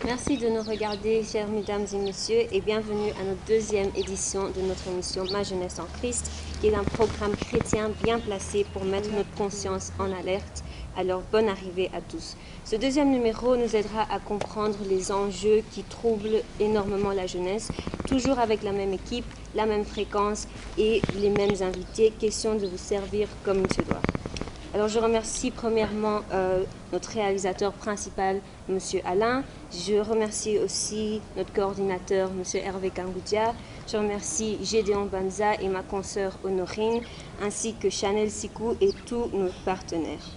Merci de nous regarder, chers mesdames et messieurs, et bienvenue à notre deuxième édition de notre émission Ma Jeunesse en Christ, qui est un programme chrétien bien placé pour mettre notre conscience en alerte. Alors, bonne arrivée à tous. Ce deuxième numéro nous aidera à comprendre les enjeux qui troublent énormément la jeunesse, toujours avec la même équipe, la même fréquence et les mêmes invités. Question de vous servir comme il se doit. Alors, je remercie premièrement notre réalisateur principal, M. Alain. Je remercie aussi notre coordinateur, M. Hervé Kangoudia. Je remercie Gédéon Banza et ma consoeur Honorine, ainsi que Chanel Sikou et tous nos partenaires.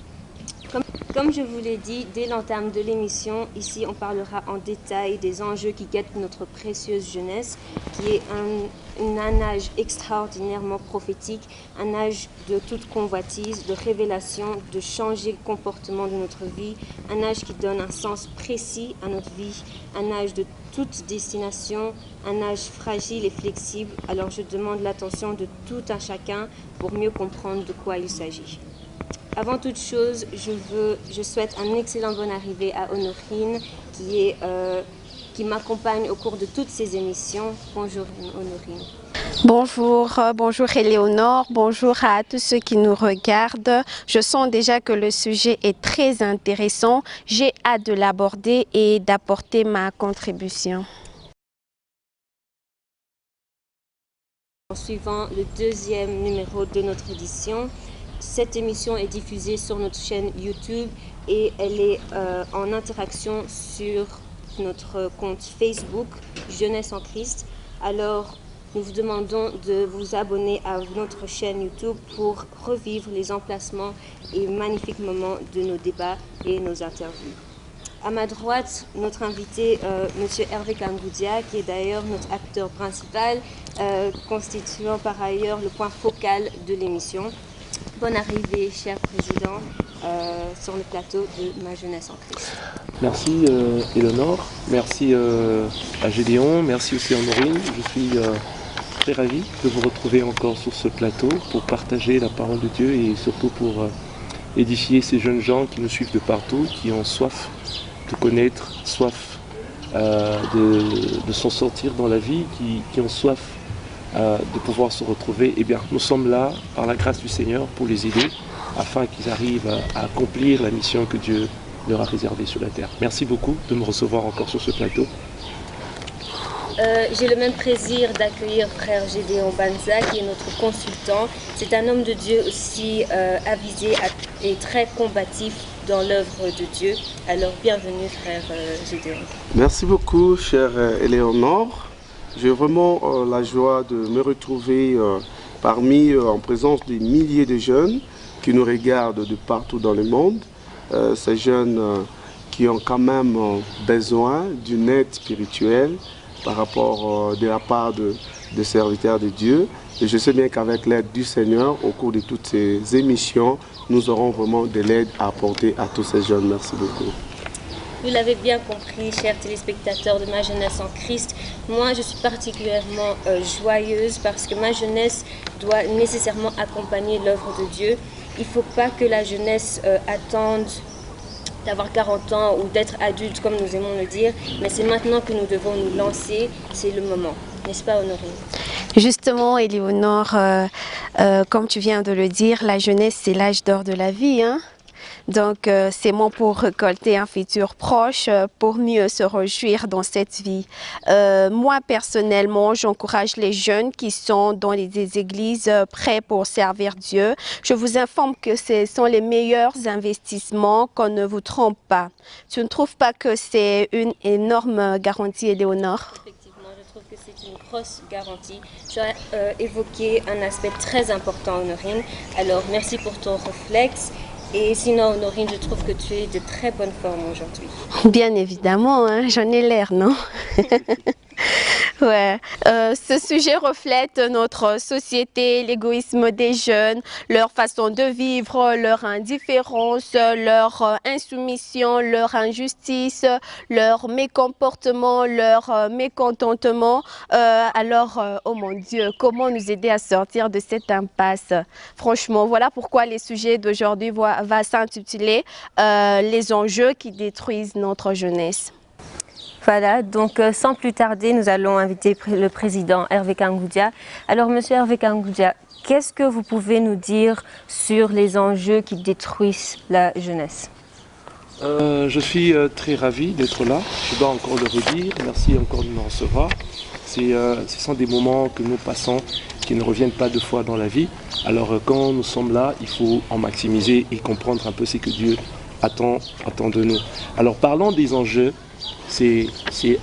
Comme je vous l'ai dit, dès l'entame de l'émission, ici on parlera en détail des enjeux qui guettent notre précieuse jeunesse, qui est un âge extraordinairement prophétique, un âge de toute convoitise, de révélation, de changer le comportement de notre vie, un âge qui donne un sens précis à notre vie, un âge de toute destination, un âge fragile et flexible. Alors je demande l'attention de tout un chacun pour mieux comprendre de quoi il s'agit. Avant toute chose, je souhaite un excellent bonne arrivée à Honorine qui m'accompagne au cours de toutes ces émissions. Bonjour Honorine. Bonjour Éléonore, bonjour à tous ceux qui nous regardent. Je sens déjà que le sujet est très intéressant. J'ai hâte de l'aborder et d'apporter ma contribution. En suivant le deuxième numéro de notre édition, cette émission est diffusée sur notre chaîne YouTube et elle est en interaction sur notre compte Facebook Jeunesse en Christ. Alors, nous vous demandons de vous abonner à notre chaîne YouTube pour revivre les emplacements et magnifiques moments de nos débats et nos interviews. À ma droite, notre invité, M. Hervé Kangoudia, qui est d'ailleurs notre acteur principal, constituant par ailleurs le point focal de l'émission. Bonne arrivée, cher Président, sur le plateau de Ma Jeunesse en Christ. Merci Éléonore, merci à Gédéon, merci aussi à Honorine. Je suis très ravi de vous retrouver encore sur ce plateau pour partager la parole de Dieu et surtout pour édifier ces jeunes gens qui nous suivent de partout, qui ont soif de connaître, soif de s'en sortir dans la vie, qui ont soif de pouvoir se retrouver. Eh bien, nous sommes là, par la grâce du Seigneur, pour les aider, afin qu'ils arrivent à accomplir la mission que Dieu leur a réservée sur la terre. Merci beaucoup de me recevoir encore sur ce plateau. J'ai le même plaisir d'accueillir frère Gédéon Banza, qui est notre consultant. C'est un homme de Dieu aussi avisé et très combatif dans l'œuvre de Dieu. Alors, bienvenue frère Gédéon. Merci beaucoup, chère Éléonore. J'ai vraiment la joie de me retrouver en présence des milliers de jeunes qui nous regardent de partout dans le monde. Ces jeunes qui ont quand même besoin d'une aide spirituelle par rapport de la part de serviteurs de Dieu. Et je sais bien qu'avec l'aide du Seigneur, au cours de toutes ces émissions, nous aurons vraiment de l'aide à apporter à tous ces jeunes. Merci beaucoup. Vous l'avez bien compris, chers téléspectateurs de Ma Jeunesse en Christ, moi je suis particulièrement joyeuse parce que ma jeunesse doit nécessairement accompagner l'œuvre de Dieu. Il ne faut pas que la jeunesse attende d'avoir 40 ans ou d'être adulte comme nous aimons le dire, mais c'est maintenant que nous devons nous lancer, c'est le moment. N'est-ce pas Honorine? Justement, Éléonore, comme tu viens de le dire, la jeunesse c'est l'âge d'or de la vie, hein? Donc, c'est bon pour récolter un futur proche, pour mieux se réjouir dans cette vie. Moi, personnellement, j'encourage les jeunes qui sont dans des églises prêts pour servir Dieu. Je vous informe que ce sont les meilleurs investissements, qu'on ne vous trompe pas. Tu ne trouves pas que c'est une énorme garantie, Éléonore? Effectivement, je trouve que c'est une grosse garantie. Tu as évoqué un aspect très important, Honorine. Alors, merci pour ton réflexe. Et sinon, Honorine, je trouve que tu es de très bonne forme aujourd'hui. Bien évidemment, hein, j'en ai l'air, non? Ouais. Ce sujet reflète notre société, l'égoïsme des jeunes, leur façon de vivre, leur indifférence, leur insoumission, leur injustice, leur mécomportement, leur mécontentement. Oh mon Dieu, comment nous aider à sortir de cette impasse? Franchement, voilà pourquoi les sujets d'aujourd'hui vont s'intituler les enjeux qui détruisent notre jeunesse. Voilà, donc sans plus tarder, nous allons inviter le président Hervé Kangoudia. Alors, monsieur Hervé Kangoudia, qu'est-ce que vous pouvez nous dire sur les enjeux qui détruisent la jeunesse? Je suis très ravi d'être là. Je dois encore le redire. Merci encore de nous recevoir. Ce sont des moments que nous passons qui ne reviennent pas deux fois dans la vie. Alors quand nous sommes là, il faut en maximiser et comprendre un peu ce que Dieu attend de nous. Alors parlons des enjeux. C'est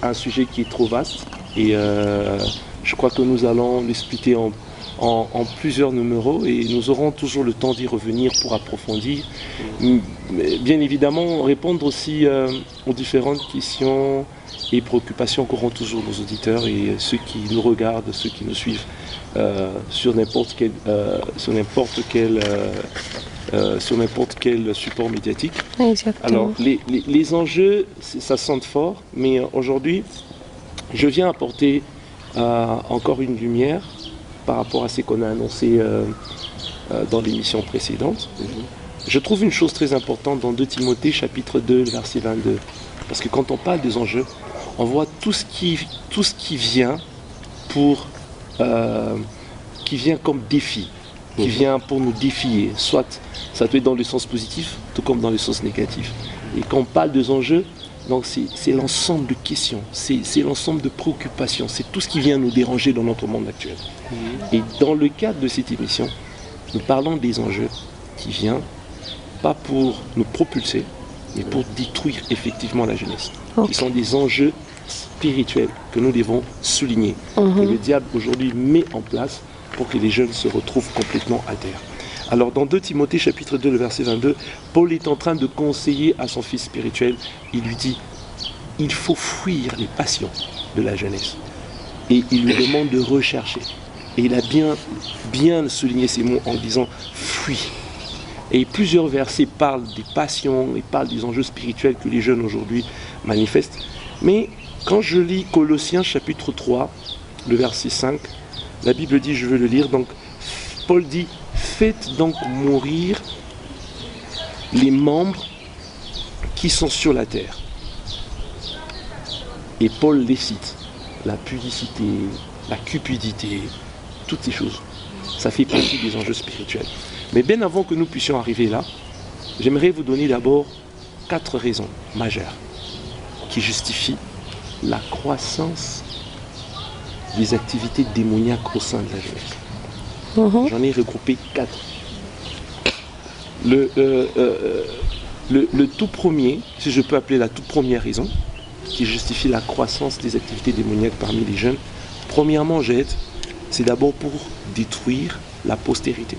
un sujet qui est trop vaste et je crois que nous allons l'expliquer en plusieurs numéros et nous aurons toujours le temps d'y revenir pour approfondir. Bien évidemment, répondre aussi aux différentes questions et préoccupations qu'auront toujours nos auditeurs et ceux qui nous regardent, ceux qui nous suivent sur n'importe quel support médiatique. Exactement. Alors, les enjeux, ça sonne fort, mais aujourd'hui, je viens apporter encore une lumière par rapport à ce qu'on a annoncé dans l'émission précédente. Je trouve une chose très importante dans 2 Timothée chapitre 2, verset 22. Parce que quand on parle des enjeux, on voit tout ce qui vient qui vient comme défi, qui vient pour nous défier. Soit ça peut être dans le sens positif, tout comme dans le sens négatif. Et quand on parle des enjeux, donc c'est l'ensemble de questions, c'est l'ensemble de préoccupations, c'est tout ce qui vient nous déranger dans notre monde actuel. Et dans le cadre de cette émission, nous parlons des enjeux qui viennent pas pour nous propulser, mais pour détruire effectivement la jeunesse. Qui sont des enjeux spirituels que nous devons souligner. Que le diable aujourd'hui met en place pour que les jeunes se retrouvent complètement à terre. Alors dans 2 Timothée chapitre 2, le verset 22, Paul est en train de conseiller à son fils spirituel. Il lui dit, il faut fuir les passions de la jeunesse. Et il lui demande de rechercher. Et il a bien souligné ces mots en disant, fuis. Et plusieurs versets parlent des passions et parlent des enjeux spirituels que les jeunes aujourd'hui manifestent. Mais quand je lis Colossiens chapitre 3, le verset 5, la Bible dit, je veux le lire, donc Paul dit, faites donc mourir les membres qui sont sur la terre. Et Paul les cite, la pudicité, la cupidité, toutes ces choses. Ça fait partie des enjeux spirituels. Mais bien avant que nous puissions arriver là, j'aimerais vous donner d'abord 4 raisons majeures qui justifient la croissance des activités démoniaques au sein de la jeunesse. J'en ai regroupé 4. Le tout premier, si je peux appeler la toute première raison, qui justifie la croissance des activités démoniaques parmi les jeunes, premièrement, c'est d'abord pour détruire la postérité.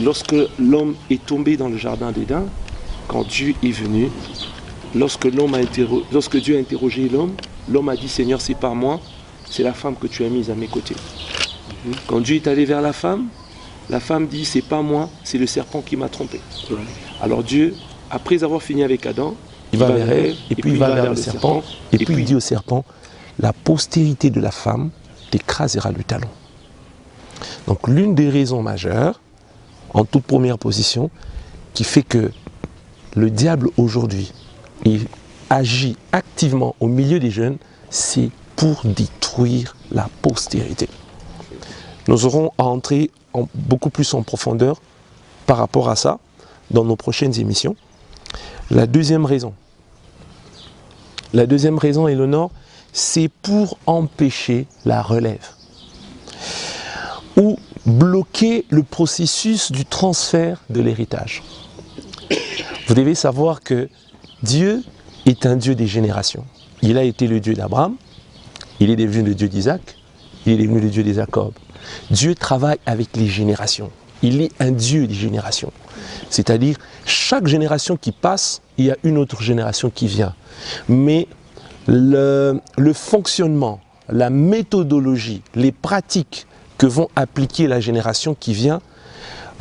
Lorsque l'homme est tombé dans le jardin d'Éden, quand Dieu est venu, lorsque Dieu a interrogé l'homme, l'homme a dit, Seigneur, c'est pas moi, c'est la femme que tu as mise à mes côtés. Quand Dieu est allé vers la femme dit, c'est pas moi, c'est le serpent qui m'a trompé. Alors Dieu, après avoir fini avec Adam, il va vers elle, et puis il va vers le serpent, et puis il dit au serpent, la postérité de la femme t'écrasera le talon. Donc l'une des raisons majeures, en toute première position, qui fait que le diable aujourd'hui agit activement au milieu des jeunes, c'est pour détruire la postérité. Nous aurons à entrer beaucoup plus en profondeur par rapport à ça dans nos prochaines émissions. La deuxième raison, Éléonore, c'est pour empêcher la relève ou bloquer le processus du transfert de l'héritage. Vous devez savoir que Dieu est un Dieu des générations. Il a été le Dieu d'Abraham, il est devenu le Dieu d'Isaac, il est devenu le Dieu de Jacob. Dieu travaille avec les générations. Il est un Dieu des générations. C'est-à-dire, chaque génération qui passe, il y a une autre génération qui vient. Mais le fonctionnement, la méthodologie, les pratiques que vont appliquer la génération qui vient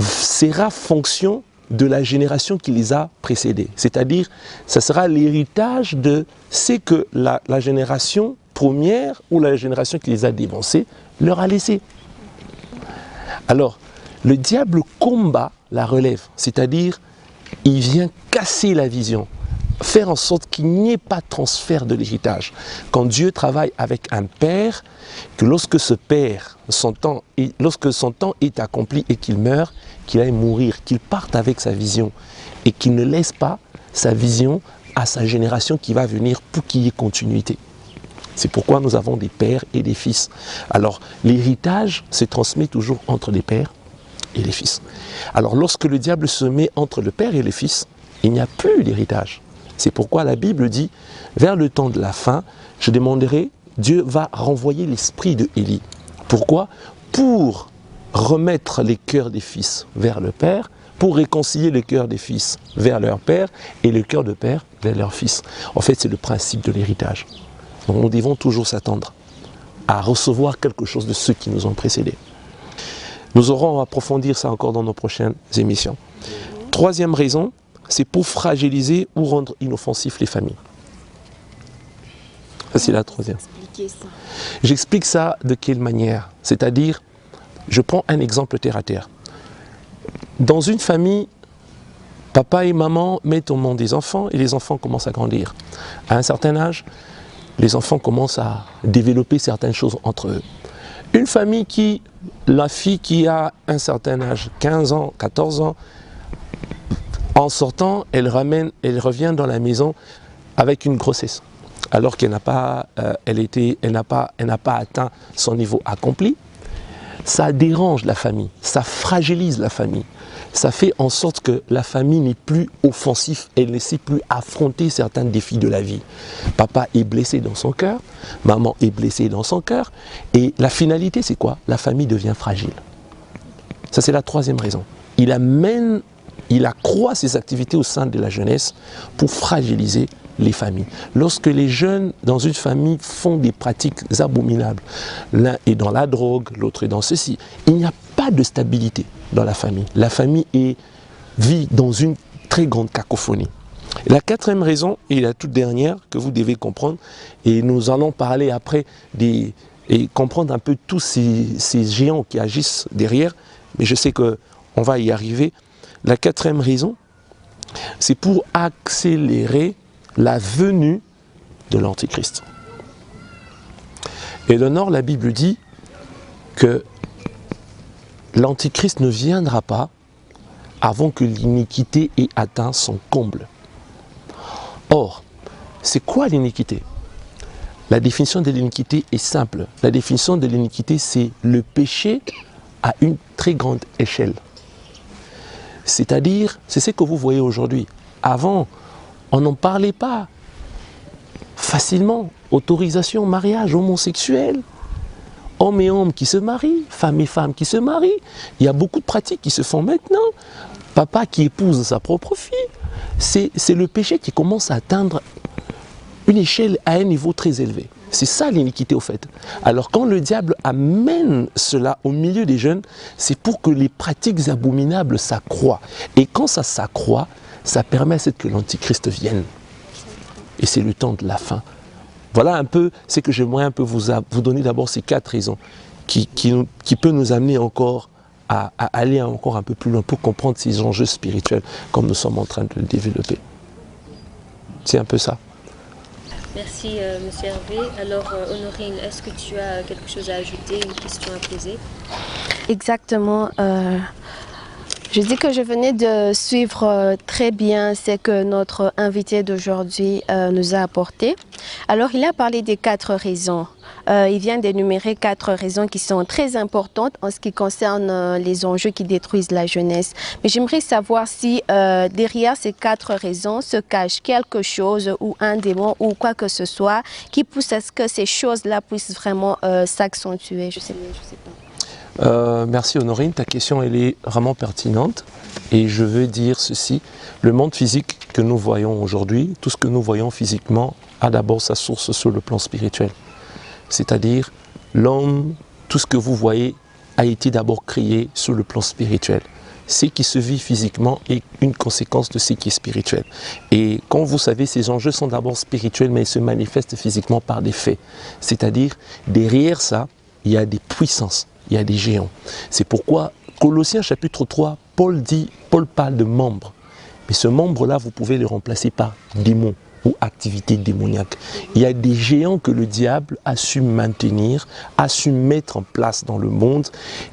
sera fonction de la génération qui les a précédés. C'est-à-dire, ça sera l'héritage de ce que la génération première ou la génération qui les a dévancés leur a laissé. Alors, le diable combat la relève, c'est-à-dire, il vient casser la vision, faire en sorte qu'il n'y ait pas de transfert de l'héritage. Quand Dieu travaille avec un père, que lorsque ce père, lorsque son temps est accompli et qu'il meurt, qu'il aille mourir, qu'il parte avec sa vision et qu'il ne laisse pas sa vision à sa génération qui va venir pour qu'il y ait continuité. C'est pourquoi nous avons des pères et des fils. Alors, l'héritage se transmet toujours entre les pères et les fils. Alors, lorsque le diable se met entre le père et le fils, il n'y a plus d'héritage. C'est pourquoi la Bible dit, vers le temps de la fin, je demanderai, Dieu va renvoyer l'esprit de Élie. Pourquoi? Pour remettre les cœurs des fils vers le père, pour réconcilier le cœur des fils vers leur père et le cœur de père vers leur fils. En fait, c'est le principe de l'héritage. Donc nous devons toujours s'attendre à recevoir quelque chose de ceux qui nous ont précédés. Nous aurons à approfondir ça encore dans nos prochaines émissions. Troisième raison, c'est pour fragiliser ou rendre inoffensifs les familles. Ça, c'est la troisième. J'explique ça de quelle manière? C'est-à-dire, je prends un exemple terre à terre. Dans une famille, papa et maman mettent au monde des enfants et les enfants commencent à grandir. À un certain âge, les enfants commencent à développer certaines choses entre eux. Une famille la fille qui a un certain âge, 15 ans, 14 ans, en sortant, elle revient dans la maison avec une grossesse, alors qu'elle n'a pas, n'a pas atteint son niveau accompli. Ça dérange la famille, ça fragilise la famille. Ça fait en sorte que la famille n'est plus offensive, elle ne sait plus affronter certains défis de la vie. Papa est blessé dans son cœur, maman est blessée dans son cœur, et la finalité c'est quoi? La famille devient fragile. Ça c'est la troisième raison. Il accroît ses activités au sein de la jeunesse pour fragiliser les familles. Lorsque les jeunes dans une famille font des pratiques abominables, l'un est dans la drogue, l'autre est dans ceci, il n'y a pas de stabilité dans la famille. La famille vit dans une très grande cacophonie. La quatrième raison, et la toute dernière que vous devez comprendre, et nous allons parler après et comprendre un peu tous ces géants qui agissent derrière, mais je sais qu'on va y arriver. La quatrième raison, c'est pour accélérer la venue de l'Antichrist. Et la Bible dit que l'Antichrist ne viendra pas avant que l'iniquité ait atteint son comble. Or, c'est quoi l'iniquité? La définition de l'iniquité est simple. La définition de l'iniquité, c'est le péché à une très grande échelle. C'est-à-dire, c'est ce que vous voyez aujourd'hui. Avant, on n'en parlait pas facilement. Autorisation, mariage homosexuel, hommes et hommes qui se marient, femmes et femmes qui se marient. Il y a beaucoup de pratiques qui se font maintenant. Papa qui épouse sa propre fille. C'est le péché qui commence à atteindre une échelle à un niveau très élevé. C'est ça l'iniquité au fait. Alors quand le diable amène cela au milieu des jeunes, c'est pour que les pratiques abominables s'accroissent. Et quand ça s'accroît, ça permet à ce que l'Antichrist vienne. Et c'est le temps de la fin. Voilà un peu ce que j'aimerais un peu vous donner d'abord ces 4 raisons qui peuvent nous amener encore à aller encore un peu plus loin pour comprendre ces enjeux spirituels comme nous sommes en train de le développer. C'est un peu ça. Merci, M. Hervé. Alors, Honorine, est-ce que tu as quelque chose à ajouter, une question à poser? Exactement. Je dis que je venais de suivre très bien ce que notre invité d'aujourd'hui nous a apporté. Alors, il a parlé des 4 raisons. Il vient d'énumérer 4 raisons qui sont très importantes en ce qui concerne les enjeux qui détruisent la jeunesse. Mais j'aimerais savoir si derrière ces 4 raisons se cache quelque chose ou un démon ou quoi que ce soit qui pousse à ce que ces choses-là puissent vraiment s'accentuer. Je sais pas. Merci Honorine, ta question elle est vraiment pertinente et je veux dire ceci, le monde physique que nous voyons aujourd'hui, tout ce que nous voyons physiquement a d'abord sa source sur le plan spirituel, c'est-à-dire l'homme, tout ce que vous voyez a été d'abord créé sur le plan spirituel. Ce qui se vit physiquement est une conséquence de ce qui est spirituel. Et comme vous savez, ces enjeux sont d'abord spirituels mais ils se manifestent physiquement par des faits, c'est-à-dire derrière ça, il y a des puissances. Il y a des géants. C'est pourquoi, Colossiens chapitre 3, Paul parle de membres. Mais ce membre-là, vous pouvez le remplacer par démon ou activité démoniaque. Il y a des géants que le diable a su maintenir, a su mettre en place dans le monde,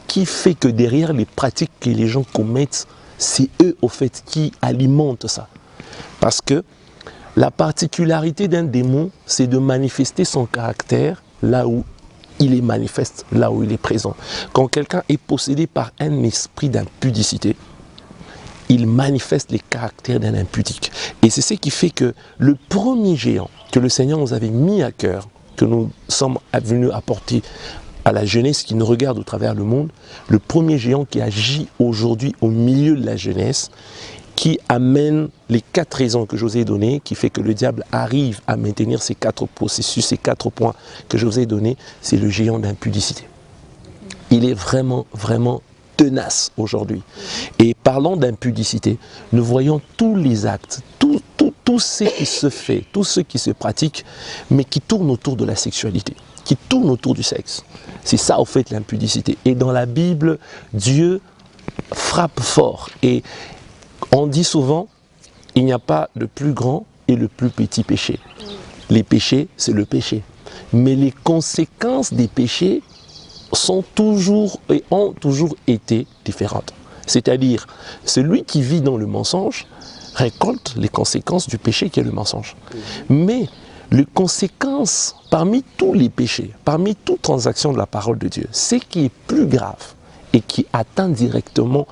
qui fait que derrière les pratiques que les gens commettent, c'est eux au fait qui alimentent ça. Parce que la particularité d'un démon, c'est de manifester son caractère là où il est manifeste, là où il est présent. Quand quelqu'un est possédé par un esprit d'impudicité, il manifeste les caractères d'un impudique. Et c'est ce qui fait que le premier géant que le Seigneur nous avait mis à cœur, que nous sommes venus apporter à la jeunesse qui nous regarde au travers le monde, le premier géant qui agit aujourd'hui au milieu de la jeunesse, qui amène les 4 raisons que je vous ai données, qui fait que le diable arrive à maintenir ces 4 processus, ces 4 points que je vous ai donnés, c'est le géant d'impudicité. Il est vraiment, vraiment tenace aujourd'hui. Et parlant d'impudicité, nous voyons tous les actes, tout ce qui se fait, tout ce qui se pratique, mais qui tourne autour de la sexualité, qui tourne autour du sexe. C'est ça, au fait, l'impudicité. Et dans la Bible, Dieu frappe fort. Et on dit souvent, il n'y a pas le plus grand et le plus petit péché. Les péchés, c'est le péché. Mais les conséquences des péchés sont toujours et ont toujours été différentes. C'est-à-dire, celui qui vit dans le mensonge récolte les conséquences du péché qui est le mensonge. Mais les conséquences, parmi tous les péchés, parmi toute transaction de la parole de Dieu, ce qui est plus grave et qui atteint directement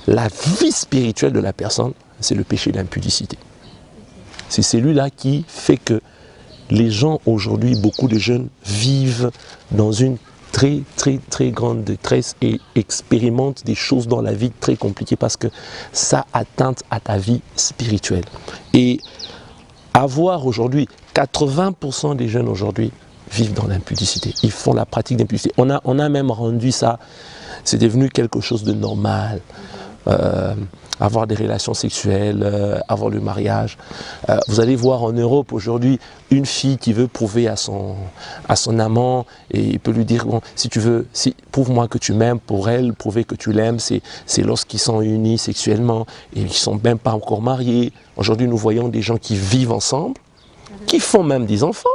la vie spirituelle de la personne, c'est le péché d'impudicité. C'est celui-là qui fait que les gens aujourd'hui, beaucoup de jeunes, vivent dans une très grande détresse et expérimentent des choses dans la vie très compliquées parce que ça atteint à ta vie spirituelle. Et avoir aujourd'hui, 80% des jeunes aujourd'hui vivent dans l'impudicité. Ils font la pratique d'impudicité. On a même rendu ça, c'est devenu quelque chose de normal. Avoir des relations sexuelles, avoir le mariage. Vous allez voir en Europe aujourd'hui une fille qui veut prouver à son amant et il peut lui dire bon, si tu veux, prouve-moi que tu m'aimes. Pour elle, prouver que tu l'aimes, c'est lorsqu'ils sont unis sexuellement et ils ne sont même pas encore mariés. Aujourd'hui, nous voyons des gens qui vivent ensemble, qui font même des enfants,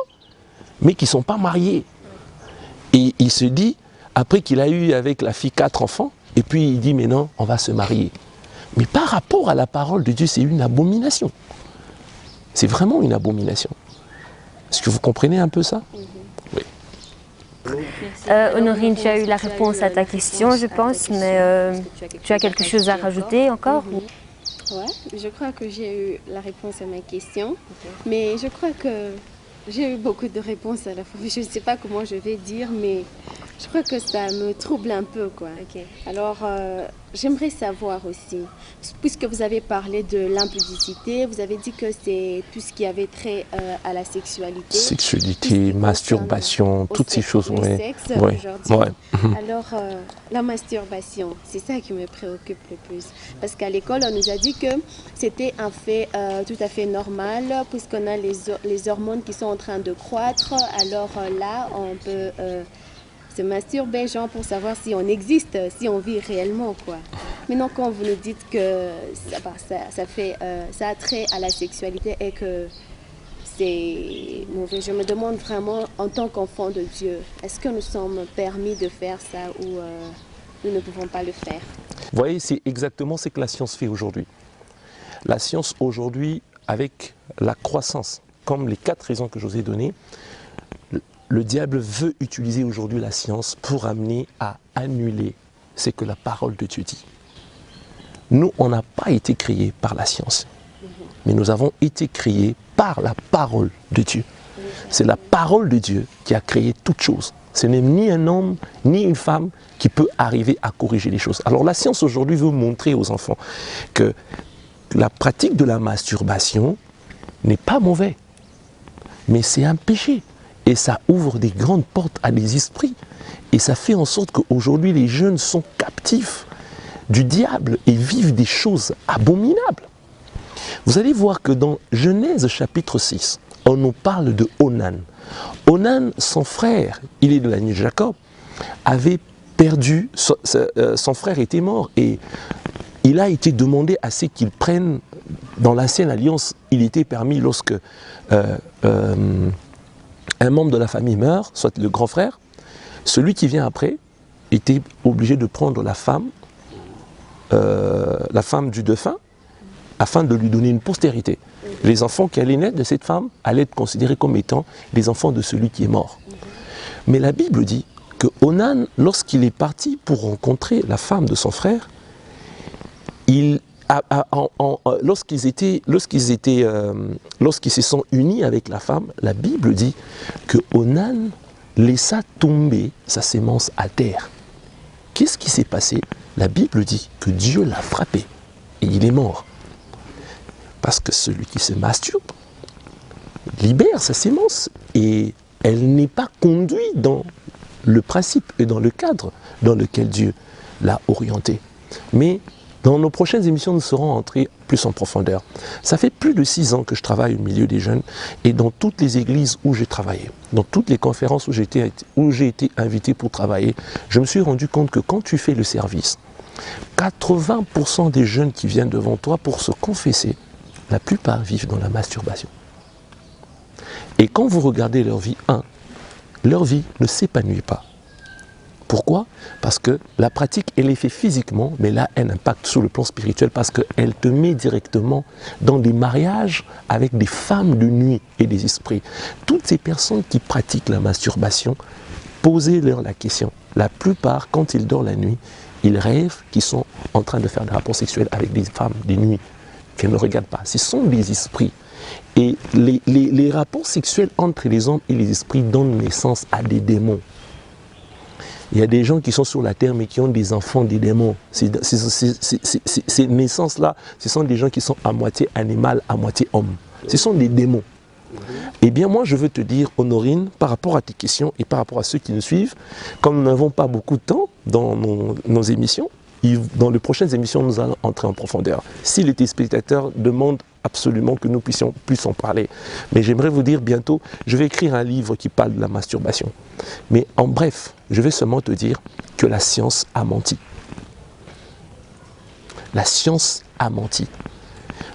mais qui ne sont pas mariés. Et il se dit, après qu'il a eu avec la fille 4 enfants, et puis il dit, mais non, on va se marier. Mais par rapport à la parole de Dieu, c'est une abomination. C'est vraiment une abomination. Est-ce que vous comprenez un peu ça? Oui. Honorine, tu as eu la réponse à ta question, je pense, mais tu as quelque chose à rajouter encore? Oui, je crois que j'ai eu la réponse à ma question, mais je crois que j'ai eu beaucoup de réponses à la fois. Je ne sais pas comment je vais dire, mais je crois que ça me trouble un peu, quoi. Okay. Alors, j'aimerais savoir aussi, puisque vous avez parlé de l'impudicité, vous avez dit que c'est tout ce qui avait trait à la sexualité. Sexualité, masturbation, toutes ces choses. Le sexe aujourd'hui. Ouais. Alors, la masturbation, c'est ça qui me préoccupe le plus. Parce qu'à l'école, on nous a dit que c'était un fait tout à fait normal, puisqu'on a les hormones qui sont en train de croître. Alors là, on peut se masturber, genre pour savoir si on existe, si on vit réellement, quoi. Maintenant, quand vous nous dites que ça a trait à la sexualité et que c'est mauvais, je me demande vraiment, en tant qu'enfant de Dieu, est-ce que nous sommes permis de faire ça ou nous ne pouvons pas le faire? Vous voyez, c'est exactement ce que la science fait aujourd'hui. La science aujourd'hui, avec la croissance, comme les 4 raisons que je vous ai données, le diable veut utiliser aujourd'hui la science pour amener à annuler ce que la parole de Dieu dit. Nous, on n'a pas été créés par la science, mais nous avons été créés par la parole de Dieu. C'est la parole de Dieu qui a créé toutes choses. Ce n'est ni un homme, ni une femme qui peut arriver à corriger les choses. Alors la science aujourd'hui veut montrer aux enfants que la pratique de la masturbation n'est pas mauvais, mais c'est un péché. Et ça ouvre des grandes portes à des esprits. Et ça fait en sorte qu'aujourd'hui, les jeunes sont captifs du diable et vivent des choses abominables. Vous allez voir que dans Genèse chapitre 6, on nous parle de Onan. Onan, son frère, il est de la lignée de Jacob, avait perdu, son frère était mort. Et il a été demandé à ce qu'ils prennent, dans l'ancienne alliance, il était permis lorsque un membre de la famille meurt, soit le grand frère, celui qui vient après était obligé de prendre la femme du défunt, afin de lui donner une postérité. Les enfants qui allaient naître de cette femme allaient être considérés comme étant les enfants de celui qui est mort. Mais la Bible dit que Onan, lorsqu'il est parti pour rencontrer la femme de son frère, lorsqu'ils se sont unis avec la femme, la Bible dit que Onan laissa tomber sa sémence à terre. Qu'est-ce qui s'est passé? La Bible dit que Dieu l'a frappé et il est mort. Parce que celui qui se masturbe libère sa sémence et elle n'est pas conduite dans le principe et dans le cadre dans lequel Dieu l'a orientée. Mais dans nos prochaines émissions, nous serons entrés plus en profondeur. Ça fait plus de 6 ans que je travaille au milieu des jeunes et dans toutes les églises où j'ai travaillé, dans toutes les conférences où j'ai été invité pour travailler, je me suis rendu compte que quand tu fais le service, 80% des jeunes qui viennent devant toi pour se confesser, la plupart vivent dans la masturbation. Et quand vous regardez leur vie, leur vie ne s'épanouit pas. Pourquoi? Parce que la pratique, elle est faite physiquement, mais là, elle a un impact sur le plan spirituel parce qu'elle te met directement dans des mariages avec des femmes de nuit et des esprits. Toutes ces personnes qui pratiquent la masturbation, posez-leur la question. La plupart, quand ils dorment la nuit, ils rêvent qu'ils sont en train de faire des rapports sexuels avec des femmes de nuit qu'elles ne regardent pas. Ce sont des esprits. Et les rapports sexuels entre les hommes et les esprits donnent naissance à des démons. Il y a des gens qui sont sur la terre mais qui ont des enfants des démons. Ces naissances-là, ce sont des gens qui sont à moitié animal, à moitié homme. Ce sont des démons. Eh bien moi je veux te dire, Honorine, par rapport à tes questions et par rapport à ceux qui nous suivent, comme nous n'avons pas beaucoup de temps dans nos émissions, dans les prochaines émissions nous allons entrer en profondeur. Si les téléspectateurs demandent absolument que nous puissions plus en parler. Mais j'aimerais vous dire bientôt, je vais écrire un livre qui parle de la masturbation. Mais en bref, je vais seulement te dire que la science a menti. La science a menti.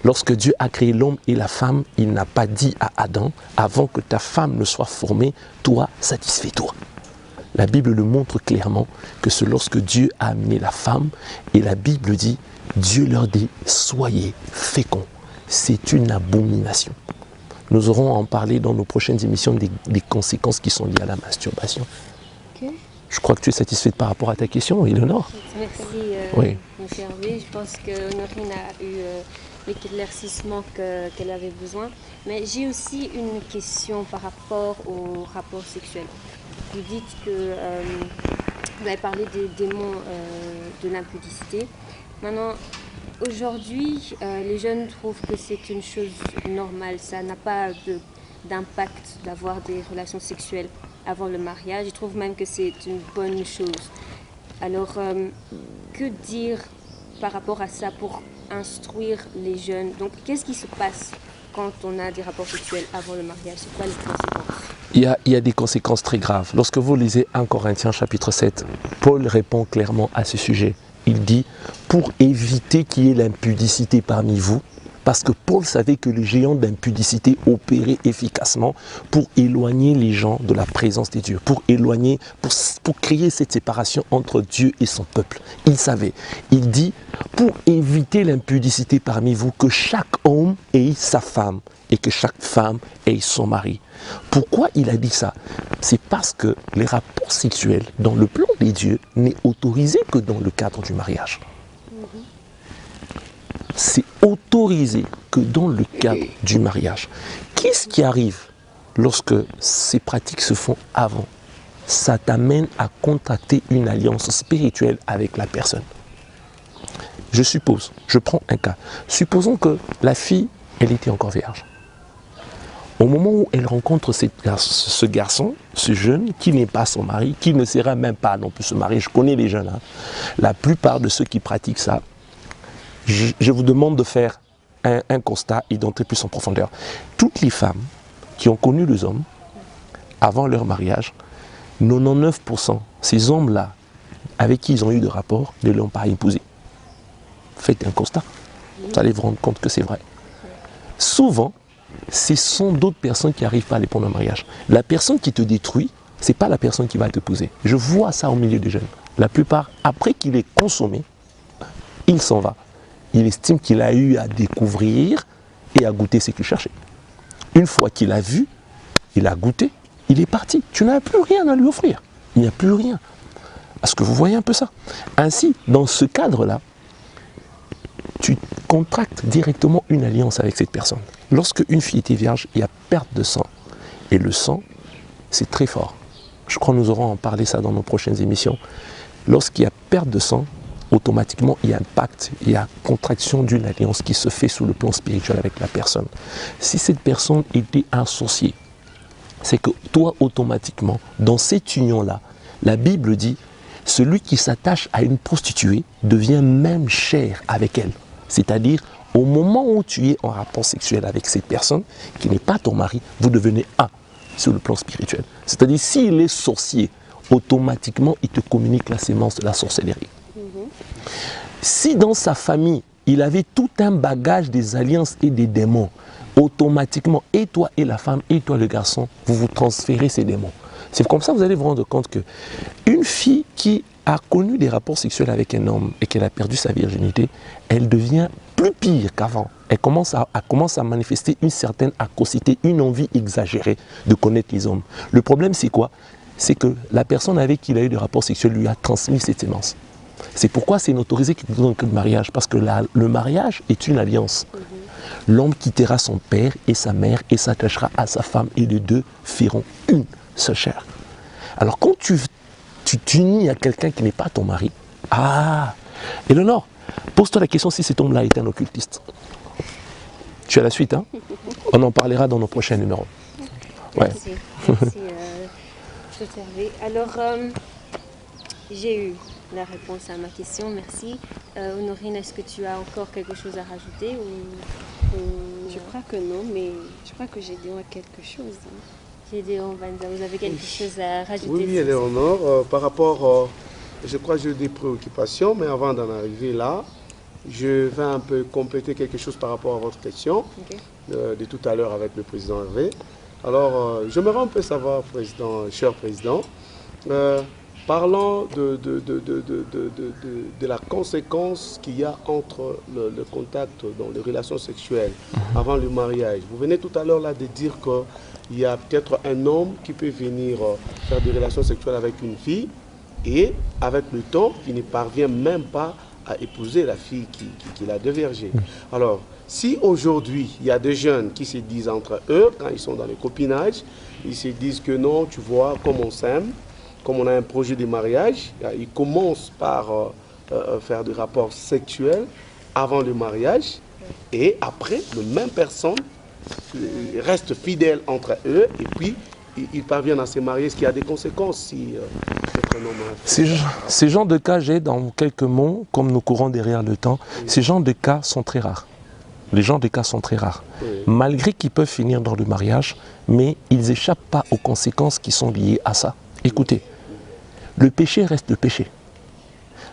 Lorsque Dieu a créé l'homme et la femme, il n'a pas dit à Adam, avant que ta femme ne soit formée, toi, satisfais-toi. La Bible le montre clairement que c'est lorsque Dieu a amené la femme, et la Bible dit, Dieu leur dit, soyez féconds. C'est une abomination. Nous aurons à en parler dans nos prochaines émissions des conséquences qui sont liées à la masturbation. Okay. Je crois que tu es satisfaite par rapport à ta question, Éléonore. Merci, oui. Monsieur Hervé. Je pense que Honorine a eu l'éclaircissement qu'elle avait besoin. Mais j'ai aussi une question par rapport au rapport sexuel. Vous dites que vous avez parlé des démons de l'impudicité. Maintenant, aujourd'hui, les jeunes trouvent que c'est une chose normale. Ça n'a pas d'impact d'avoir des relations sexuelles avant le mariage. Ils trouvent même que c'est une bonne chose. Alors, que dire par rapport à ça pour instruire les jeunes? Donc, qu'est-ce qui se passe quand on a des rapports sexuels avant le mariage? C'est quoi les conséquences? Il y a des conséquences très graves. Lorsque vous lisez 1 Corinthiens chapitre 7, Paul répond clairement à ce sujet. Il dit, pour éviter qu'il y ait l'impudicité parmi vous, parce que Paul savait que les géants d'impudicité opéraient efficacement pour éloigner les gens de la présence de Dieu, pour créer cette séparation entre Dieu et son peuple. Il savait. Il dit, pour éviter l'impudicité parmi vous, que chaque homme ait sa femme et que chaque femme ait son mari. Pourquoi il a dit ça? C'est parce que les rapports sexuels dans le plan des dieux n'est autorisé que dans le cadre du mariage. C'est autorisé que dans le cadre du mariage. Qu'est-ce qui arrive lorsque ces pratiques se font avant? Ça t'amène à contracter une alliance spirituelle avec la personne. Je prends un cas. Supposons que la fille, elle était encore vierge. Au moment où elle rencontre ce garçon, ce jeune, qui n'est pas son mari, qui ne sera même pas non plus se marier, je connais les jeunes, hein. La plupart de ceux qui pratiquent ça, je vous demande de faire un constat et d'entrer plus en profondeur. Toutes les femmes qui ont connu les hommes avant leur mariage, 99%, ces hommes-là, avec qui ils ont eu des rapports, ne l'ont pas épousé. faites un constat. Vous allez vous rendre compte que c'est vrai. Souvent, ce sont d'autres personnes qui n'arrivent pas à répondre au mariage. La personne qui te détruit, ce n'est pas la personne qui va t'épouser. Je vois ça au milieu des jeunes. La plupart, après qu'il ait consommé, il s'en va. Il estime qu'il a eu à découvrir et à goûter ce qu'il cherchait. Une fois qu'il a vu, il a goûté, il est parti. Tu n'as plus rien à lui offrir. Il n'y a plus rien. Est-ce que vous voyez un peu ça? Ainsi, dans ce cadre-là, tu contractes directement une alliance avec cette personne. Lorsque une fille était vierge, il y a perte de sang. Et le sang, c'est très fort. Je crois que nous aurons en parlé ça dans nos prochaines émissions. Lorsqu'il y a perte de sang, automatiquement, il y a un pacte, il y a contraction d'une alliance qui se fait sous le plan spirituel avec la personne. Si cette personne était associée, c'est que toi, automatiquement, dans cette union-là, la Bible dit, celui qui s'attache à une prostituée devient même chair avec elle. C'est-à-dire, au moment où tu es en rapport sexuel avec cette personne, qui n'est pas ton mari, vous devenez un sur le plan spirituel. C'est-à-dire, s'il est sorcier, automatiquement, il te communique la sémence de la sorcellerie. Si dans sa famille, il avait tout un bagage des alliances et des démons, automatiquement, et toi et la femme, et toi le garçon, vous vous transférez ces démons. C'est comme ça que vous allez vous rendre compte qu'une fille qui a connu des rapports sexuels avec un homme et qu'elle a perdu sa virginité, elle devient plus pire qu'avant. Elle commence à manifester une certaine acosité, une envie exagérée de connaître les hommes. Le problème, c'est quoi? C'est que la personne avec qui il a eu des rapports sexuels lui a transmis cette sémence. C'est pourquoi c'est autorisé dans le cas de mariage, parce que le mariage est une alliance. L'homme quittera son père et sa mère et s'attachera à sa femme et les deux feront une seule chair. Alors quand tu t'unis à quelqu'un qui n'est pas ton mari, Éléonore, pose-toi la question si cet homme-là est un occultiste. Tu as la suite, hein? On en parlera dans nos prochains numéros. Ouais. Merci, Hervé. Alors, j'ai eu la réponse à ma question, merci. Honorine, est-ce que tu as encore quelque chose à rajouter ou... Je crois que non, mais je crois que Gédéon a quelque chose. Gédéon Vanza, vous avez quelque chose à rajouter? Oui, Éléonore, par rapport, je crois que j'ai des préoccupations, mais avant d'en arriver là, je vais un peu compléter quelque chose par rapport à votre question de tout à l'heure avec le président Hervé. Alors, j'aimerais un peu savoir, cher président, parlant de la conséquence qu'il y a entre le contact dans les relations sexuelles avant le mariage. Vous venez tout à l'heure là de dire qu'il y a peut-être un homme qui peut venir faire des relations sexuelles avec une fille et avec le temps, il ne parvient même pas à épouser la fille qu'il a dévergée. Alors, si aujourd'hui, il y a des jeunes qui se disent entre eux, quand ils sont dans le copinage, ils se disent que non, tu vois, comme on s'aime, comme on a un projet de mariage, ils commencent par faire des rapports sexuels avant le mariage et après, les mêmes personnes restent fidèles entre eux et puis ils parviennent à se marier, ce qui a des conséquences si ces genres de cas, j'ai dans quelques mots, comme nous courons derrière le temps, ces genres de cas sont très rares. Les genres de cas sont très rares. Malgré qu'ils peuvent finir dans le mariage, mais ils n'échappent pas aux conséquences qui sont liées à ça. Écoutez, le péché reste le péché.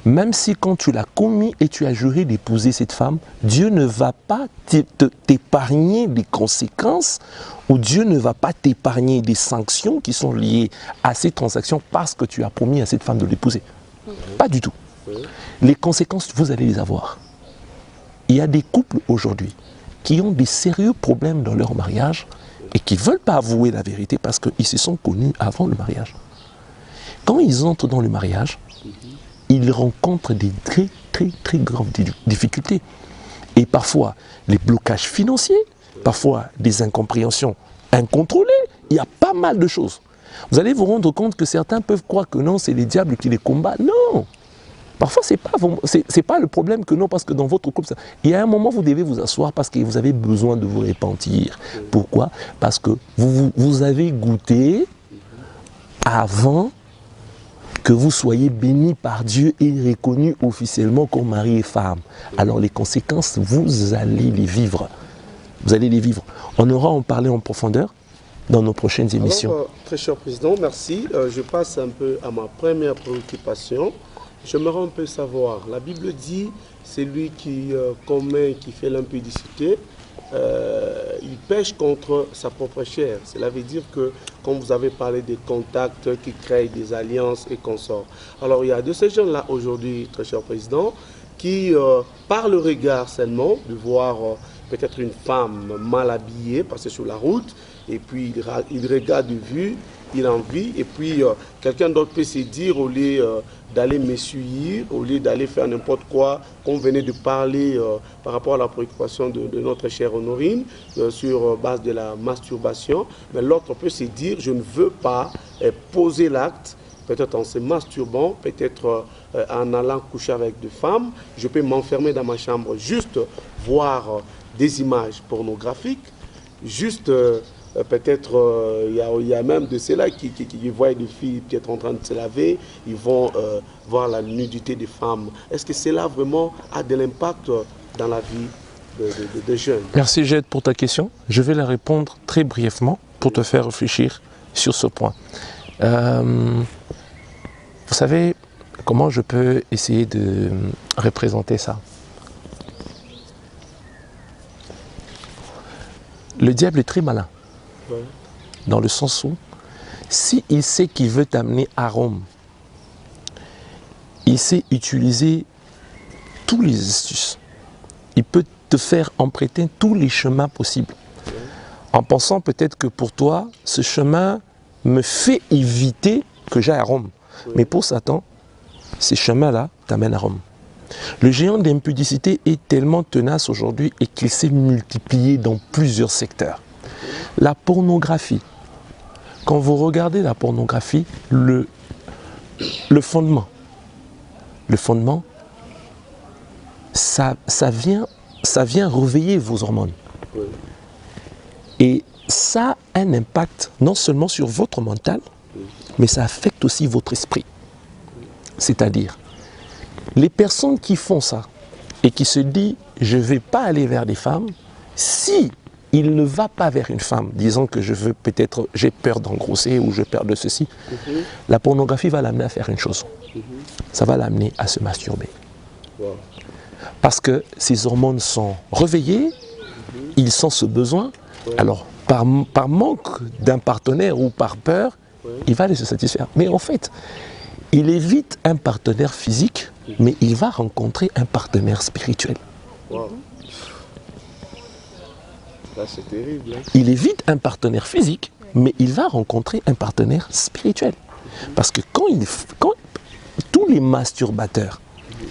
Même si quand tu l'as commis et tu as juré d'épouser cette femme, Dieu ne va pas t'épargner des conséquences ou Dieu ne va pas t'épargner des sanctions qui sont liées à ces transactions parce que tu as promis à cette femme de l'épouser. Pas du tout. Les conséquences, vous allez les avoir. Il y a des couples aujourd'hui qui ont des sérieux problèmes dans leur mariage et qui ne veulent pas avouer la vérité parce qu'ils se sont connus avant le mariage. Quand ils entrent dans le mariage, ils rencontrent des très graves difficultés. Et parfois, les blocages financiers, parfois des incompréhensions incontrôlées. Il y a pas mal de choses. Vous allez vous rendre compte que certains peuvent croire que non, c'est les diables qui les combattent. Non! Parfois, ce n'est pas le problème que non, parce que dans votre couple, il y a un moment où vous devez vous asseoir parce que vous avez besoin de vous repentir. Pourquoi? Parce que vous avez goûté avant que vous soyez bénis par Dieu et reconnus officiellement comme mari et femme. Alors les conséquences, vous allez les vivre. Vous allez les vivre. On aura en parler en profondeur dans nos prochaines émissions. Alors, très cher président, merci. Je passe un peu à ma première préoccupation J'aimerais un peu savoir, la Bible dit, c'est lui qui commet, qui fait l'impudicité, il pêche contre sa propre chair. Cela veut dire que, comme vous avez parlé des contacts qui créent des alliances et consorts. Alors il y a de ces jeunes-là aujourd'hui, très cher président, qui, par le regard seulement, de voir peut-être une femme mal habillée passer sur la route, et puis il regarde de vue, il en vit, et puis quelqu'un d'autre peut se dire, au lieu d'aller m'essuyer, au lieu d'aller faire n'importe quoi, qu'on venait de parler par rapport à la préoccupation de notre chère Honorine, sur base de la masturbation, mais l'autre peut se dire, je ne veux pas poser l'acte, peut-être en se masturbant, peut-être en allant coucher avec des femmes, je peux m'enfermer dans ma chambre, juste voir des images pornographiques, juste... peut-être il y a même de ceux-là qui voient des filles peut-être en train de se laver, ils vont voir la nudité des femmes. Est-ce que cela vraiment a de l'impact dans la vie des jeunes? Merci Jed pour ta question. Je vais la répondre très brièvement pour te faire réfléchir sur ce point. Vous savez comment je peux essayer de représenter ça? Le diable est très malin. Dans le sens où, s'il sait qu'il veut t'amener à Rome, il sait utiliser tous les astuces. Il peut te faire emprunter tous les chemins possibles. En pensant peut-être que pour toi, ce chemin me fait éviter que j'aille à Rome. Mais pour Satan, ces chemins-là t'amènent à Rome. Le géant d'impudicité est tellement tenace aujourd'hui et qu'il s'est multiplié dans plusieurs secteurs. La pornographie, quand vous regardez la pornographie, le fondement, ça vient réveiller vos hormones. Oui. Et ça a un impact non seulement sur votre mental, mais ça affecte aussi votre esprit. C'est-à-dire, les personnes qui font ça et qui se disent « je ne vais pas aller vers des femmes », si il ne va pas vers une femme, disant que je veux peut-être, j'ai peur d'engrosser ou j'ai peur de ceci, la pornographie va l'amener à faire une chose. Ça va l'amener à se masturber. Wow. Parce que ses hormones sont réveillées, il sent ce besoin, alors par manque d'un partenaire ou par peur, il va aller se satisfaire. Mais en fait, il évite un partenaire physique, mais il va rencontrer un partenaire spirituel. Wow. Là, c'est terrible. Hein? Il évite un partenaire physique, mais il va rencontrer un partenaire spirituel. Parce que quand tous les masturbateurs,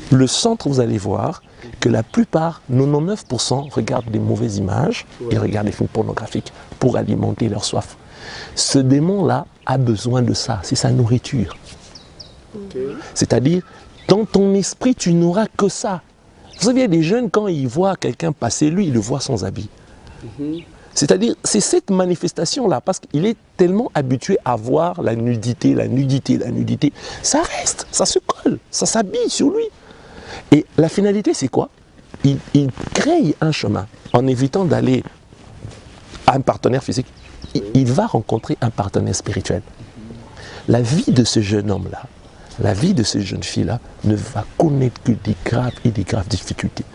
le centre, vous allez voir que la plupart, 99%, regardent des mauvaises images et regardent des films pornographiques pour alimenter leur soif. Ce démon-là a besoin de ça, c'est sa nourriture. Okay. C'est-à-dire, dans ton esprit, tu n'auras que ça. Vous savez, il y a des jeunes, quand ils voient quelqu'un passer, lui, il le voit sans habit. C'est-à-dire, c'est cette manifestation-là, parce qu'il est tellement habitué à voir la nudité, la nudité, la nudité. Ça reste, ça se colle, ça s'habille sur lui. Et la finalité, c'est quoi? Il crée un chemin en évitant d'aller à un partenaire physique. Il va rencontrer un partenaire spirituel. La vie de ce jeune homme-là, la vie de cette jeune fille-là ne va connaître que des graves et des graves difficultés.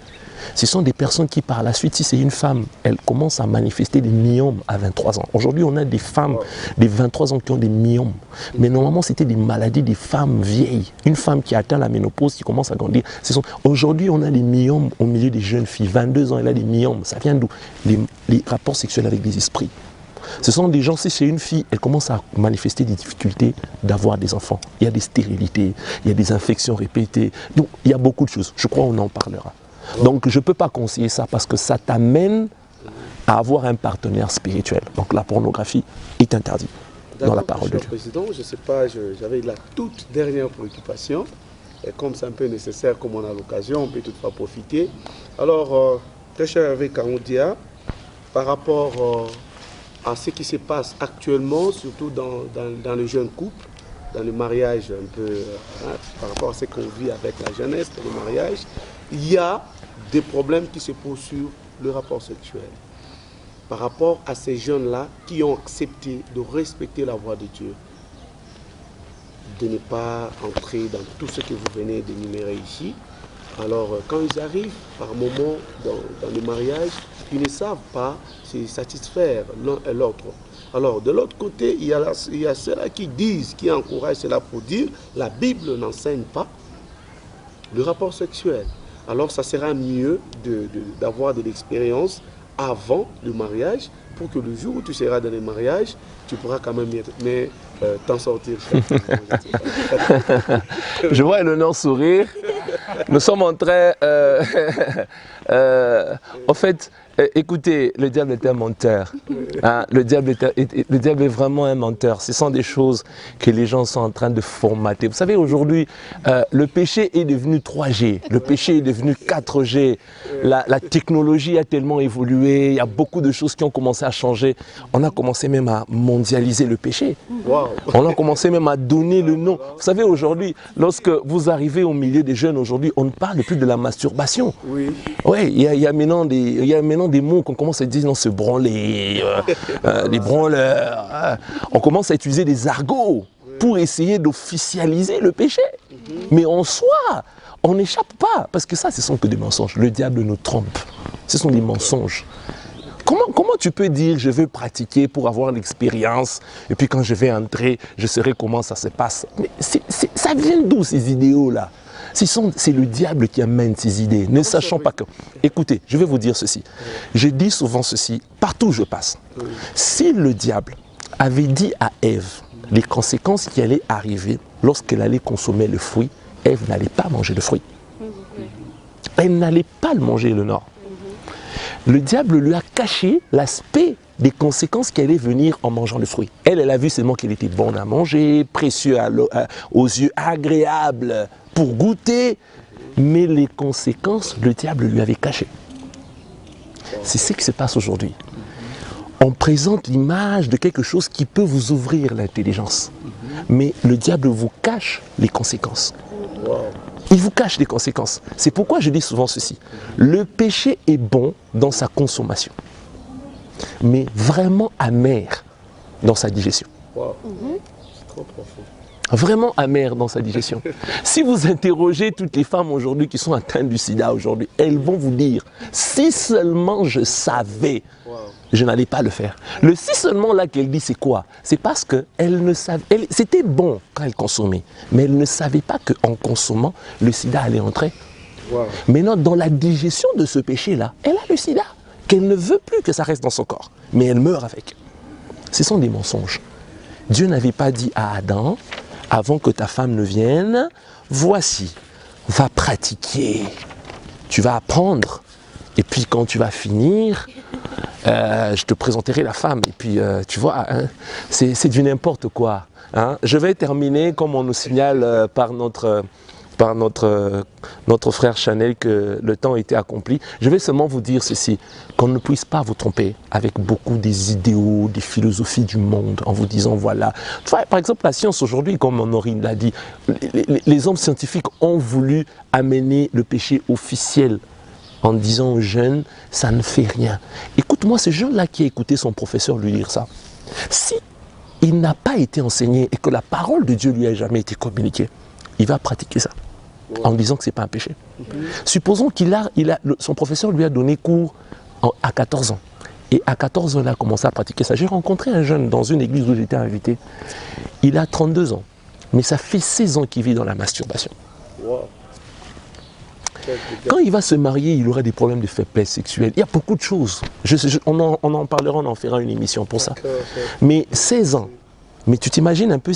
Ce sont des personnes qui, par la suite, si c'est une femme, elle commence à manifester des myomes à 23 ans. Aujourd'hui, on a des femmes de 23 ans qui ont des myomes. Mais normalement, c'était des maladies des femmes vieilles. Une femme qui atteint la ménopause, qui commence à grandir. Aujourd'hui, on a des myomes au milieu des jeunes filles. 22 ans, elle a des myomes. Ça vient d'où? Les rapports sexuels avec des esprits. Ce sont des gens, si c'est une fille, elle commence à manifester des difficultés d'avoir des enfants. Il y a des stérilités, il y a des infections répétées. Donc, il y a beaucoup de choses. Je crois qu'on en parlera. Donc je ne peux pas conseiller ça parce que ça t'amène à avoir un partenaire spirituel. Donc la pornographie est interdite dans la parole de Dieu. Président, je ne sais pas, j'avais la toute dernière préoccupation. Et comme c'est un peu nécessaire, comme on a l'occasion, on peut toutefois profiter. Alors, très cher Hervé Kaondia, par rapport à ce qui se passe actuellement, surtout dans le jeune couple, dans le mariage un peu, par rapport à ce qu'on vit avec la jeunesse, le mariage, il y a des problèmes qui se posent sur le rapport sexuel. Par rapport à ces jeunes-là qui ont accepté de respecter la voix de Dieu, de ne pas entrer dans tout ce que vous venez d'énumérer ici. Alors, quand ils arrivent, par moment, dans le mariage, ils ne savent pas se satisfaire l'un et l'autre. Alors, de l'autre côté, il y a ceux-là qui disent, qui encouragent cela pour dire, la Bible n'enseigne pas le rapport sexuel. Alors, ça sera mieux d'avoir de l'expérience avant le mariage, pour que le jour où tu seras dans le mariage, tu pourras quand même t'en sortir. Je vois Eleonore sourire. Nous sommes en train... en fait, écoutez, le diable est un menteur. Hein? Le diable est vraiment un menteur. Ce sont des choses que les gens sont en train de formater. Vous savez, aujourd'hui, le péché est devenu 3G. Le péché est devenu 4G. La technologie a tellement évolué. Il y a beaucoup de choses qui ont commencé à changer. On a commencé même à mondialiser le péché. Wow. On a commencé même à donner le nom. Vous savez, aujourd'hui, lorsque vous arrivez au milieu des jeunes, aujourd'hui, on ne parle plus de la masturbation. Oui. Oui, il y a maintenant des mots qu'on commence à dire, non, se branler, les branleurs. On commence à utiliser des argots pour essayer d'officialiser le péché. Mais en soi, on n'échappe pas, parce que ça, ce sont que des mensonges. Le diable nous trompe. Ce sont des mensonges. Comment tu peux dire, je veux pratiquer pour avoir l'expérience, et puis quand je vais entrer, je saurai comment ça se passe. Mais ça vient d'où ces idéaux-là? C'est le diable qui amène ces idées, ne sachant pas que... Écoutez, je vais vous dire ceci. Je dis souvent ceci, partout où je passe. Si le diable avait dit à Ève les conséquences qui allaient arriver lorsqu'elle allait consommer le fruit, Ève n'allait pas manger le fruit. Elle n'allait pas le manger, Eleonore. Le diable lui a caché l'aspect des conséquences qui allaient venir en mangeant le fruit. Elle a vu seulement qu'il était bon à manger, précieux aux yeux, agréable pour goûter, mais les conséquences, le diable lui avait cachées. C'est ce qui se passe aujourd'hui. On présente l'image de quelque chose qui peut vous ouvrir l'intelligence, mais le diable vous cache les conséquences. Il vous cache les conséquences. C'est pourquoi je dis souvent ceci. Le péché est bon dans sa consommation, mais vraiment amer dans sa digestion. C'est trop profond. Vraiment amer dans sa digestion. Si vous interrogez toutes les femmes aujourd'hui qui sont atteintes du sida aujourd'hui, elles vont vous dire, si seulement je savais, je n'allais pas le faire. Le si seulement là qu'elle dit, c'est quoi? C'est parce qu'elle ne savait, c'était bon quand elle consommait, mais elle ne savait pas qu'en consommant, le sida allait entrer. Maintenant, dans la digestion de ce péché-là, elle a le sida, qu'elle ne veut plus que ça reste dans son corps, mais elle meurt avec. Ce sont des mensonges. Dieu n'avait pas dit à Adam, avant que ta femme ne vienne, voici, va pratiquer, tu vas apprendre, et puis quand tu vas finir, je te présenterai la femme, et puis tu vois, hein, c'est du n'importe quoi. Hein. Je vais terminer, comme on nous signale par notre frère Chanel que le temps était accompli. Je vais seulement vous dire ceci, qu'on ne puisse pas vous tromper avec beaucoup des idéaux, des philosophies du monde, en vous disant voilà. Tu vois, par exemple, la science aujourd'hui, comme Honorine l'a dit, les hommes scientifiques ont voulu amener le péché officiel en disant aux jeunes, ça ne fait rien. Écoute-moi, ce jeune-là qui a écouté son professeur lui dire ça, si il n'a pas été enseigné et que la parole de Dieu lui a jamais été communiquée, il va pratiquer ça. En disant que ce n'est pas un péché. Supposons son professeur lui a donné cours à 14 ans. Et à 14 ans, il a commencé à pratiquer ça. J'ai rencontré un jeune dans une église où j'étais invité. Il a 32 ans. Mais ça fait 16 ans qu'il vit dans la masturbation. Quand il va se marier, il aura des problèmes de faiblesse sexuelle. Il y a beaucoup de choses. On en parlera, on en fera une émission pour ça. Mais 16 ans. Mais tu t'imagines un peu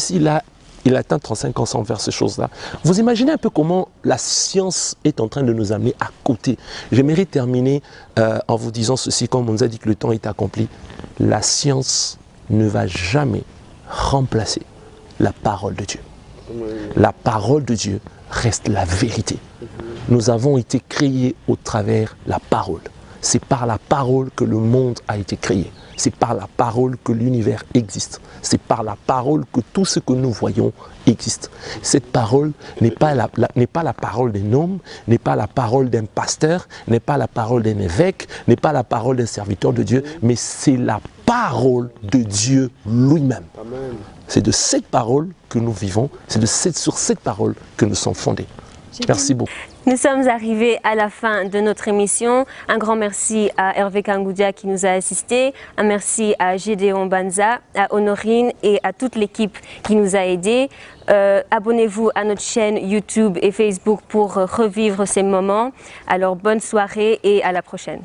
il atteint 35 ans sans faire ces choses-là. Vous imaginez un peu comment la science est en train de nous amener à côté. J'aimerais terminer en vous disant ceci, comme on nous a dit que le temps est accompli. La science ne va jamais remplacer la parole de Dieu. La parole de Dieu reste la vérité. Nous avons été créés au travers de la parole. C'est par la parole que le monde a été créé. C'est par la parole que l'univers existe. C'est par la parole que tout ce que nous voyons existe. Cette parole n'est pas la parole d'un homme, n'est pas la parole d'un pasteur, n'est pas la parole d'un évêque, n'est pas la parole d'un serviteur de Dieu, mais c'est la parole de Dieu lui-même. C'est de cette parole que nous vivons, c'est sur cette parole que nous sommes fondés. Merci beaucoup. Nous sommes arrivés à la fin de notre émission. Un grand merci à Hervé Kangoudia qui nous a assistés. Un merci à Gédéon Banza, à Honorine et à toute l'équipe qui nous a aidés. Abonnez-vous à notre chaîne YouTube et Facebook pour revivre ces moments. Alors bonne soirée et à la prochaine.